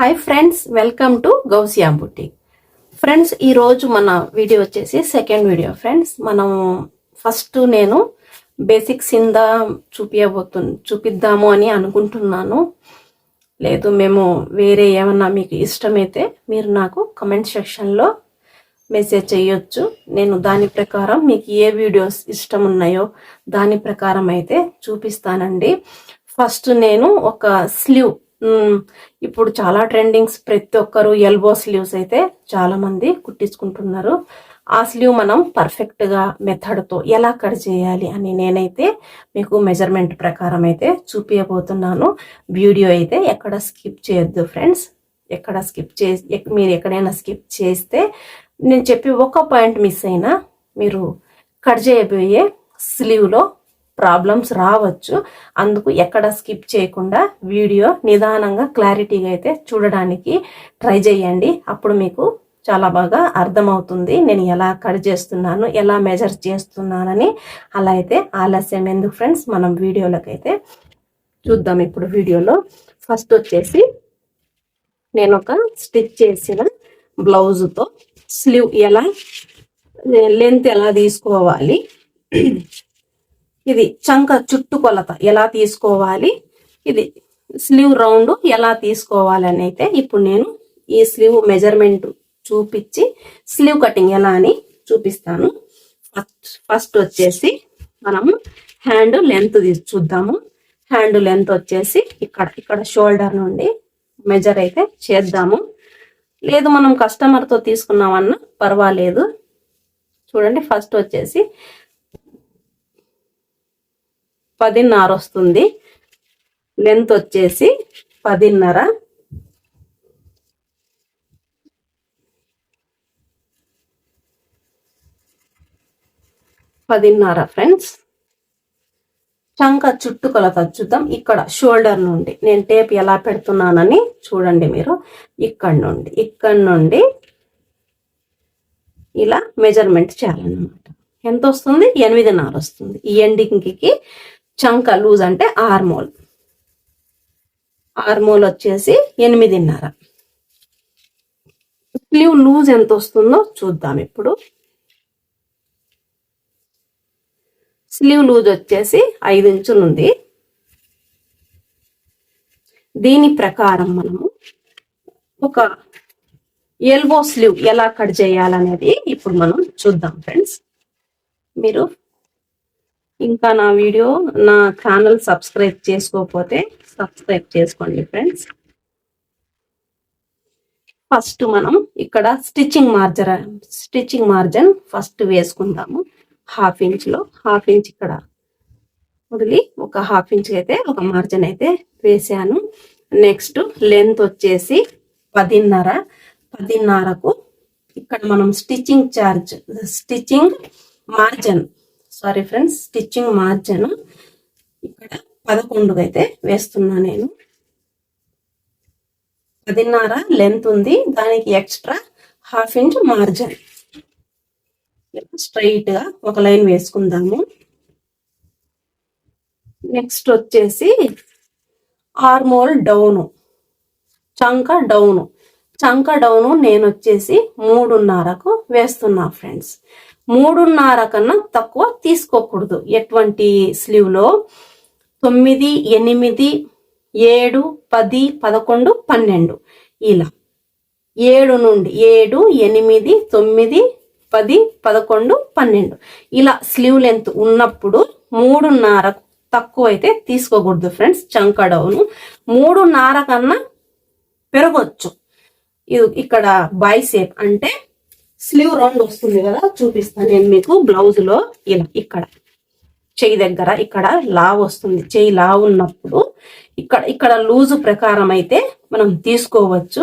Hi friends, welcome to Gousia boutique. Friends, ఈరోజు మన video వచ్చేసి సెకండ్ వీడియో. ఫ్రెండ్స్, మనం ఫస్ట్ నేను బేసిక్స్ ఇందా చూపిద్దాము అని అనుకుంటున్నాను. లేదు, మేము వేరే ఏమన్నా మీకు ఇష్టమైతే మీరు నాకు కమెంట్ సెక్షన్లో మెసేజ్ చేయొచ్చు. నేను దాని ప్రకారం మీకు ఏ వీడియోస్ ఇష్టం ఉన్నాయో దాని ప్రకారం అయితే చూపిస్తానండి. ఫస్ట్ నేను ఒక స్లీవ్, ఇప్పుడు చాలా ట్రెండింగ్స్, ప్రతి ఒక్కరు ఎల్బో స్లీవ్స్ అయితే చాలా మంది కుట్టించుకుంటున్నారు. ఆ స్లీవ్ మనం పర్ఫెక్ట్ గా మెథడ్ తో ఎలా కట్ చేయాలి అని నేనైతే మీకు మెజర్మెంట్ ప్రకారం అయితే చూపించబోతున్నాను. వీడియో అయితే ఎక్కడ స్కిప్ చేయొద్దు ఫ్రెండ్స్. ఎక్కడ స్కిప్ చేసి మీరు ఎక్కడైనా స్కిప్ చేస్తే నేను చెప్పి ఒక పాయింట్ మిస్ అయినా మీరు కట్ చేయబోయే స్లీవ్లో ప్రాబ్లమ్స్ రావచ్చు. అందుకు ఎక్కడ స్కిప్ చేయకుండా వీడియో నిదానంగా క్లారిటీగా అయితే చూడడానికి ట్రై చేయండి. అప్పుడు మీకు చాలా బాగా అర్థమవుతుంది నేను ఎలా కట్ చేస్తున్నాను, ఎలా మెజర్ చేస్తున్నానని. అలా అయితే ఆలస్యం ఎందుకు ఫ్రెండ్స్, మనం వీడియోలోకి అయితే చూద్దాం. ఇప్పుడు వీడియోలో ఫస్ట్ వచ్చేసి నేను ఒక స్టిచ్ చేసిన బ్లౌజుతో స్లీవ్ ఎలా లెంత్ ఎలా తీసుకోవాలి, ఇది చంక చుట్టుకొలత ఎలా తీసుకోవాలి, ఇది స్లీవ్ రౌండ్ ఎలా తీసుకోవాలి అని అయితే ఇప్పుడు నేను ఈ స్లీవ్ మెజర్మెంట్ చూపించి స్లీవ్ కటింగ్ ఎలా అని చూపిస్తాను. ఫస్ట్ వచ్చేసి మనము హ్యాండ్ లెంత్ చూద్దాము. హ్యాండ్ లెంత్ వచ్చేసి ఇక్కడ షోల్డర్ నుండి మెజర్ అయితే చేద్దాము. లేదు మనం కస్టమర్తో తీసుకున్నామన్నా పర్వాలేదు. చూడండి, ఫస్ట్ వచ్చేసి 10.5 వస్తుంది. లెంత్ వచ్చేసి 10.5. ఫ్రెండ్స్, చంక చుట్టుకొలత చూద్దాం. ఇక్కడ షోల్డర్ నుండి నేను టేప్ ఎలా పెడుతున్నానని చూడండి మీరు. ఇక్కడ నుండి ఇలా మెజర్మెంట్ చేయాలన్నమాట. ఎంత వస్తుంది? 8.5 వస్తుంది. ఈ ఎండింగ్కి చంక లూజ్ అంటే ఆర్మోల్ వచ్చేసి 8.5. స్లీవ్ లూజ్ ఎంత వస్తుందో చూద్దాం ఇప్పుడు. స్లీవ్ లూజ్ వచ్చేసి 5 ఇంచులు ఉంది. దీని ప్రకారం మనము ఒక ఎల్బో స్లీవ్ ఎలా కట్ చేయాలనేది ఇప్పుడు మనం చూద్దాం ఫ్రెండ్స్. మీరు ఇంకా నా ఛానల్ సబ్స్క్రైబ్ చేసుకోకపోతే సబ్స్క్రైబ్ చేసుకోండి ఫ్రెండ్స్. ఫస్ట్ మనం ఇక్కడ స్టిచ్చింగ్ మార్జిన్ ఫస్ట్ వేసుకుందాము. 1/2 ఇంచ్లో 1/2 ఇంచ్ ఇక్కడ వదిలి ఒక 1/2 ఇంచ్ అయితే ఒక మార్జిన్ అయితే వేసాను. నెక్స్ట్ లెంత్ వచ్చేసి 10.5కు ఇక్కడ మనం స్టిచ్చింగ్ మార్జిన్ ఇక్కడ 11 అయితే వేస్తున్నా నేను. 10.5 లెంత్ ఉంది, దానికి ఎక్స్ట్రా 1/2 ఇంచ్ మార్జిన్. స్ట్రైట్ గా ఒక లైన్ వేసుకుందాము. నెక్స్ట్ వచ్చేసి ఆర్మోల్ డౌను, చంక డౌను నేను వచ్చేసి 3.5కు వేస్తున్నా ఫ్రెండ్స్. 3.5 కన్నా తక్కువ తీసుకోకూడదు. ఎటువంటి స్లీవ్ లో 9, 8, 7, 10, 11, 12 ఇలా 7 నుండి 7, 8, 9, 10, 11, 12 ఇలా స్లీవ్ లెంత్ ఉన్నప్పుడు 3.5 తక్కువ అయితే తీసుకోకూడదు ఫ్రెండ్స్. చంక డౌను 3.5 కన్నా పెరగొచ్చు. ఇక్కడ బైసేప్ అంటే స్లీవ్ రౌండ్ వస్తుంది కదా, చూపిస్తాను నేను మీకు. బ్లౌజ్ లో ఇలా ఇక్కడ చెయ్యి దగ్గర ఇక్కడ లావ్ వస్తుంది. చెయ్యి లావ్ ఉన్నప్పుడు ఇక్కడ లూజు ప్రకారం అయితే మనం తీసుకోవచ్చు.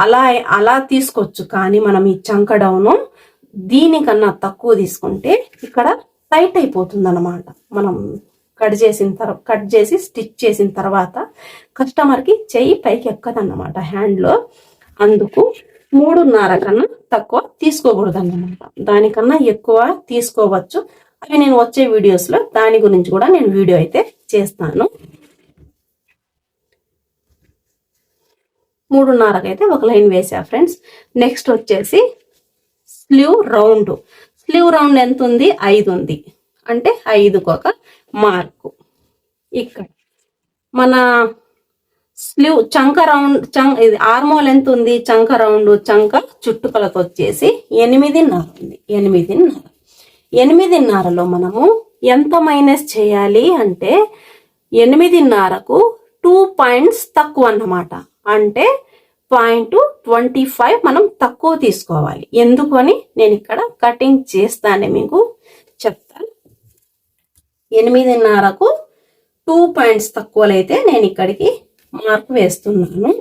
అలా తీసుకోవచ్చు. కానీ మనం ఈ చంక డౌను దీనికన్నా తక్కువ తీసుకుంటే ఇక్కడ టైట్ అయిపోతుంది అన్నమాట. మనం కట్ చేసి స్టిచ్ చేసిన తర్వాత కస్టమర్కి చెయ్యి పైకి ఎక్కదన్నమాట హ్యాండ్లో. అందుకు 3.5 కన్నా తక్కువ తీసుకోకూడదు అన్నమాట. దానికన్నా ఎక్కువ తీసుకోవచ్చు. అవి నేను వచ్చే వీడియోస్లో దాని గురించి కూడా నేను వీడియో అయితే చేస్తాను. 3:30కి అయితే ఒక లైన్ వేసా ఫ్రెండ్స్. నెక్స్ట్ వచ్చేసి స్లీవ్ రౌండ్. స్లీవ్ రౌండ్ ఎంత ఉంది? 5 ఉంది. అంటే 5కు ఒక మార్కు. ఇక్కడ మన స్లీవ్ చంక రౌండ్, ఇది ఆర్మోల్ ఎంత ఉంది? చంక రౌండ్, చంక చుట్టుకొలత వచ్చేసి 8:30 ఉంది. 8:30లో మనము ఎంత మైనస్ చేయాలి అంటే 8:30కు 2 పాయింట్స్ తక్కువ అన్నమాట. అంటే 0.25 మనం తక్కువ తీసుకోవాలి. ఎందుకు అని నేను ఇక్కడ కటింగ్ చేస్తానే మీకు చెప్తాను. 8:30కు 2 పాయింట్స్ తక్కువలైతే నేను ఇక్కడికి మార్క్ వేస్తున్నాను.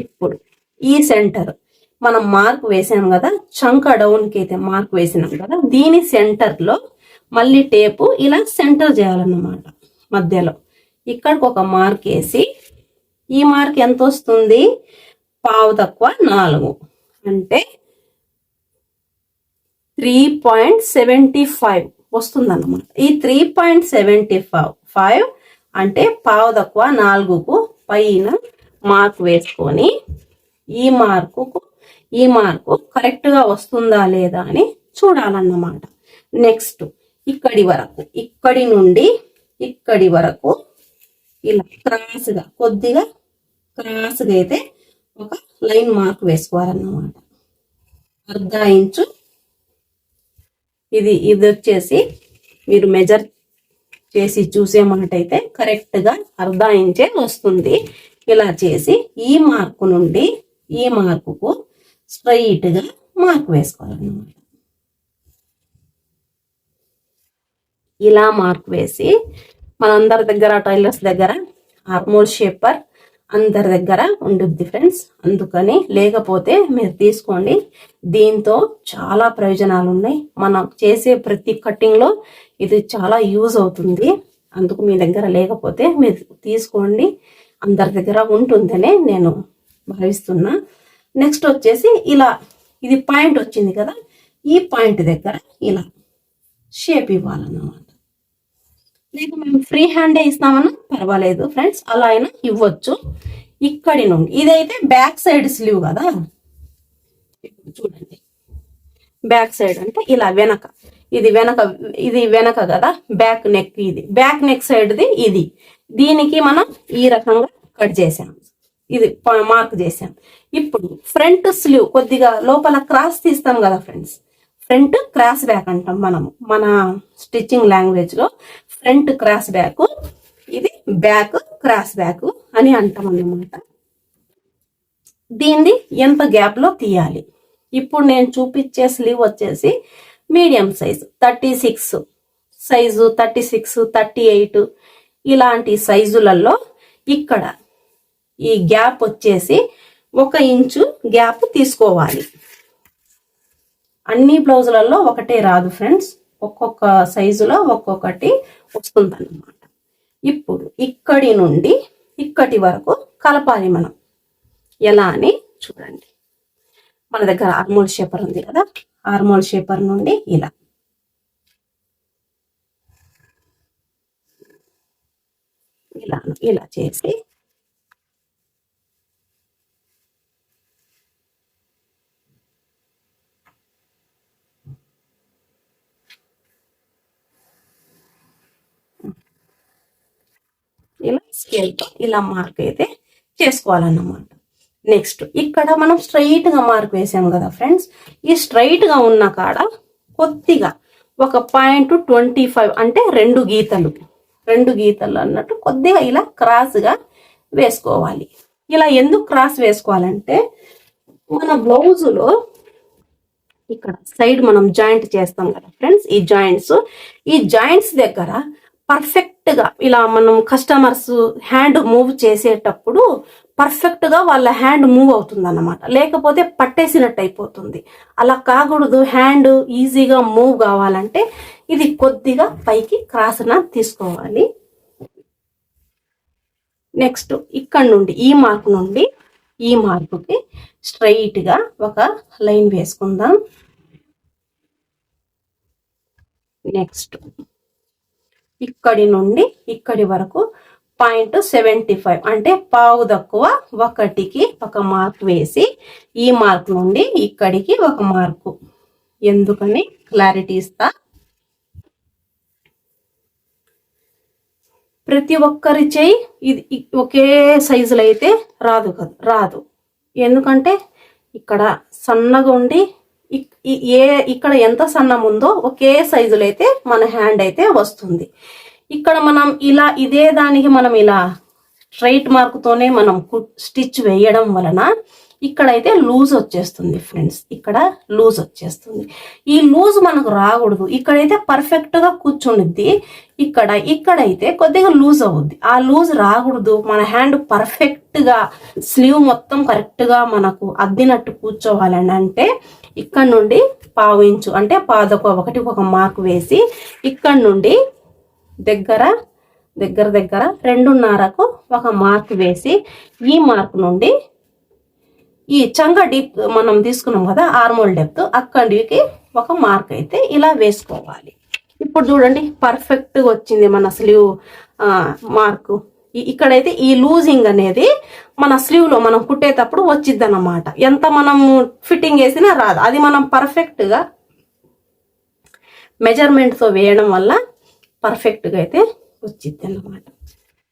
ఇప్పుడు ఈ సెంటర్ మనం మార్క్ వేసాం కదా, చంక డౌన్కి అయితే మార్క్ వేసినాం కదా, దీని సెంటర్లో మళ్ళీ టేపు ఇలా సెంటర్ చేయాలన్నమాట. మధ్యలో ఇక్కడికి ఒక మార్క్ వేసి, ఈ మార్క్ ఎంత వస్తుంది? 4 అంటే 3.75 వస్తుందన్నమాట. ఈ 3.75 అంటే 4కు పైన మార్క్ వేసుకొని ఈ మార్కు కరెక్ట్గా వస్తుందా లేదా అని చూడాలన్నమాట. నెక్స్ట్ ఇక్కడి నుండి ఇక్కడి వరకు ఇలా కొద్దిగా క్రాస్గా అయితే ఒక లైన్ మార్క్ వేసుకోవాలన్నమాట. 1/2 ఇంచు ఇది వచ్చేసి మీరు మెజర్ చేసి చూసేమన్నట్టయితే కరెక్ట్గా 1/2 ఇంచే వస్తుంది. ఇలా చేసి ఈ మార్కు నుండి ఈ మార్కుకు స్ట్రైట్గా మార్క్ వేసుకోవాలన్నమాట. ఇలా మార్క్ వేసి మనందరి దగ్గర, టైలర్స్ దగ్గర ఆర్మోల్ షేపర్ అందరి దగ్గర ఉండుద్ది ఫ్రెండ్స్. అందుకని లేకపోతే మీరు తీసుకోండి. దీంతో చాలా ప్రయోజనాలు ఉన్నాయి. మనం చేసే ప్రతి కటింగ్లో ఇది చాలా యూజ్ అవుతుంది. అందుకు మీ దగ్గర లేకపోతే మీరు తీసుకోండి. అందరి దగ్గర ఉంటుందనే నేను భావిస్తున్నా. నెక్స్ట్ వచ్చేసి ఇలా ఇది పాయింట్ వచ్చింది కదా, ఈ పాయింట్ దగ్గర ఇలా షేప్ ఇవ్వాలన్నమాట. లేక మేము ఫ్రీ హ్యాండే ఇస్తామన్నా పర్వాలేదు ఫ్రెండ్స్, అలా అయినా ఇవ్వచ్చు. ఇక్కడి నుండి ఇదైతే బ్యాక్ సైడ్ స్లీవ్ కదా, చూడండి బ్యాక్ సైడ్ అంటే ఇలా వెనక, ఇది వెనక కదా, బ్యాక్ నెక్, ఇది బ్యాక్ నెక్ సైడ్ది ఇది. దీనికి మనం ఈ రకంగా కట్ చేసాం, ఇది మార్క్ చేసాం. ఇప్పుడు ఫ్రంట్ స్లీవ్ కొద్దిగా లోపల క్రాస్ తీస్తాం కదా ఫ్రెండ్స్, ఫ్రంట్ క్రాస్ బ్యాక్ అంటాం మనము మన స్టిచ్చింగ్ లాంగ్వేజ్ లో. ఫ్రంట్ క్రాస్ బ్యాక్, ఇది బ్యాక్ క్రాస్ బ్యాక్ అని అంటాం అన్నమాట. దీన్ని ఎంత గ్యాప్ లో తీయాలి? ఇప్పుడు నేను చూపించే స్లీవ్ వచ్చేసి మీడియం సైజు 36 సైజు, 36, 38 ఇలాంటి సైజులలో ఇక్కడ ఈ గ్యాప్ వచ్చేసి 1 ఇంచు గ్యాప్ తీసుకోవాలి. అన్ని బ్లౌజులలో ఒకటే రాదు ఫ్రెండ్స్, ఒక్కొక్క సైజులో ఒక్కొక్కటి వస్తుందన్నమాట. ఇప్పుడు ఇక్కడి నుండి ఇక్కడి వరకు కలపాలి మనం. ఎలా అని చూడండి. మన దగ్గర ఆర్మోల్ షేపర్ ఉంది కదా, ఆర్మోల్ షేపర్ నుండి ఇలా చేసి ఇలా స్కేల్తో ఇలా మార్క్ అయితే చేసుకోవాలన్నమాట. నెక్స్ట్ ఇక్కడ మనం స్ట్రైట్ గా మార్క్ వేసాం కదా ఫ్రెండ్స్, ఈ స్ట్రైట్ గా ఉన్న కాడ కొద్దిగా ఒక 0.25 అంటే 2 గీతలు అన్నట్టు కొద్దిగా ఇలా క్రాస్ గా వేసుకోవాలి. ఇలా ఎందుకు క్రాస్ వేసుకోవాలంటే మన బ్లౌజులో ఇక్కడ సైడ్ మనం జాయింట్ చేస్తాం కదా ఫ్రెండ్స్, ఈ జాయింట్స్ దగ్గర పర్ఫెక్ట్ గా ఇలా మనం కస్టమర్స్ హ్యాండ్ మూవ్ చేసేటప్పుడు పర్ఫెక్ట్ గా వాళ్ళ హ్యాండ్ మూవ్ అవుతుంది అన్నమాట. లేకపోతే పట్టేసినట్టు అయిపోతుంది. అలా కాకూడదు. హ్యాండ్ ఈజీగా మూవ్ కావాలంటే ఇది కొద్దిగా పైకి క్రాస్న తీసుకోవాలి. నెక్స్ట్ ఇక్కడ నుండి ఈ మార్క్ నుండి ఈ మార్కుకి స్ట్రైట్ గా ఒక లైన్ వేసుకుందాం. నెక్స్ట్ ఇక్కడి నుండి ఇక్కడి వరకు 0.75 అంటే పావు తక్కువ 1కి 1 మార్క్ వేసి ఈ మార్క్ నుండి ఇక్కడికి 1 మార్కు. ఎందుకని క్లారిటీ ఇస్తా. ప్రతి ఒక్కరి చేయి ఇది ఒకే సైజులో అయితే రాదు. ఎందుకంటే ఇక్కడ సన్నగా ఉండి ఇక్కడ ఎంత సన్నం ఉందో ఒకే సైజులో అయితే మన హ్యాండ్ అయితే వస్తుంది. ఇక్కడ మనం ఇలా ఇదే దానికి మనం ఇలా స్ట్రైట్ మార్కుతోనే మనం స్టిచ్ వేయడం వలన ఇక్కడైతే లూజ్ వచ్చేస్తుంది ఫ్రెండ్స్. ఇక్కడ లూజ్ వచ్చేస్తుంది. ఈ లూజ్ మనకు రాకూడదు. ఇక్కడైతే పర్ఫెక్ట్ గా కూర్చుండిద్ది. ఇక్కడైతే కొద్దిగా లూజ్ అవుద్ది. ఆ లూజ్ రాకూడదు. మన హ్యాండ్ పర్ఫెక్ట్ గా స్లీవ్ మొత్తం కరెక్ట్ గా మనకు అద్దినట్టు కూర్చోవాలని అంటే ఇక్కడ నుండి పావు ఇంచు అంటే పాదకు 1 మార్క్ వేసి ఇక్కడ నుండి దగ్గర 2.5కు 1 మార్క్ వేసి ఈ మార్క్ నుండి ఈ చంక డీప్ మనం తీసుకున్నాం కదా ఆర్మోల్ డెప్త్ అక్కడికి 1 మార్క్ అయితే ఇలా వేసుకోవాలి. ఇప్పుడు చూడండి పర్ఫెక్ట్ గా వచ్చింది మన స్లీవ్ మార్కు. ఇక్కడైతే ఈ లూజింగ్ అనేది మన స్లీవ్ లో మనం కుట్టేటప్పుడు వచ్చిద్ది అన్నమాట. ఎంత మనం ఫిట్టింగ్ వేసినా రాదు. అది మనం పర్ఫెక్ట్ గా మెజర్మెంట్ తో వేయడం వల్ల పర్ఫెక్ట్ గా అయితే వచ్చిద్ది అన్నమాట.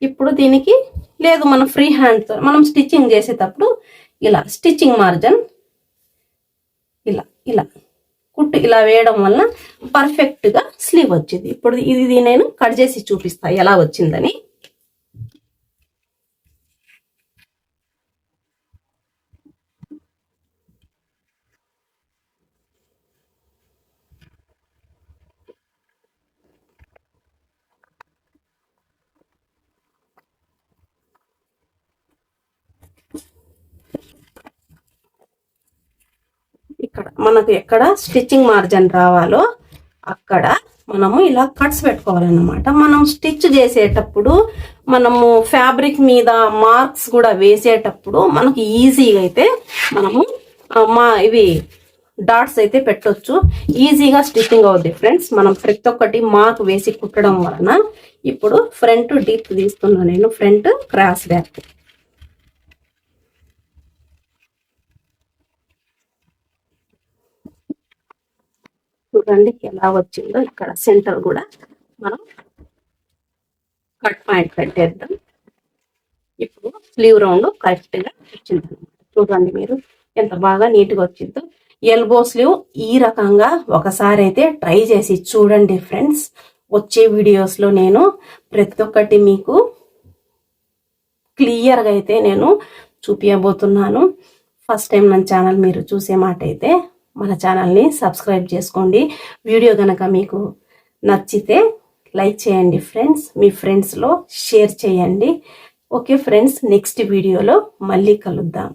ఇప్పుడు దీనికి లేదు మనం ఫ్రీ హ్యాండ్ తో మనం స్టిచ్చింగ్ చేసేటప్పుడు ఇలా స్టిచ్చింగ్ మార్జిన్ ఇలా కుట్టు ఇలా వేయడం వల్ల పర్ఫెక్ట్ గా స్లీవ్ వచ్చింది. ఇప్పుడు ఇది నేను కట్ చేసి చూపిస్తా ఎలా వచ్చిందని. ఇక్కడ మనకు ఎక్కడ స్టిచ్చింగ్ మార్జిన్ రావాలో అక్కడ మనము ఇలా కట్స్ పెట్టుకోవాలన్నమాట. మనం స్టిచ్ చేసేటప్పుడు మనము ఫ్యాబ్రిక్ మీద మార్క్స్ కూడా వేసేటప్పుడు మనకు ఈజీగా అయితే మనము ఇవి డాట్స్ అయితే పెట్టొచ్చు. ఈజీగా స్టిచ్చింగ్ అవుద్ది ఫ్రెండ్స్ మనం ప్రతి ఒక్కటి మార్క్ వేసి కుట్టడం వలన. ఇప్పుడు ఫ్రంట్ డీప్ తీసుకున్నా నేను, ఫ్రంట్ క్రాస్ బ్యాక్. చూడండి ఎలా వచ్చిందో. ఇక్కడ సెంటర్ కూడా మనం కట్ పాయింట్ పెట్టేద్దాం. ఇప్పుడు స్లీవ్ రౌండ్ కరెక్ట్ గా వచ్చింది అనమాట. చూడండి మీరు ఎంత బాగా నీట్గా వచ్చిందో. ఎల్బో స్లీవ్ ఈ రకంగా ఒకసారి అయితే ట్రై చేసి చూడండి ఫ్రెండ్స్. వచ్చే వీడియోస్ లో నేను ప్రతి ఒక్కటి మీకు క్లియర్గా అయితే నేను చూపించబోతున్నాను. ఫస్ట్ టైం మన ఛానల్ మీరు చూసే మాట అయితే మన ఛానల్ని సబ్స్క్రైబ్ చేసుకోండి. వీడియో కనుక మీకు నచ్చితే లైక్ చేయండి ఫ్రెండ్స్. మీ ఫ్రెండ్స్లో షేర్ చేయండి. ఓకే ఫ్రెండ్స్, నెక్స్ట్ వీడియోలో మళ్ళీ కలుద్దాం.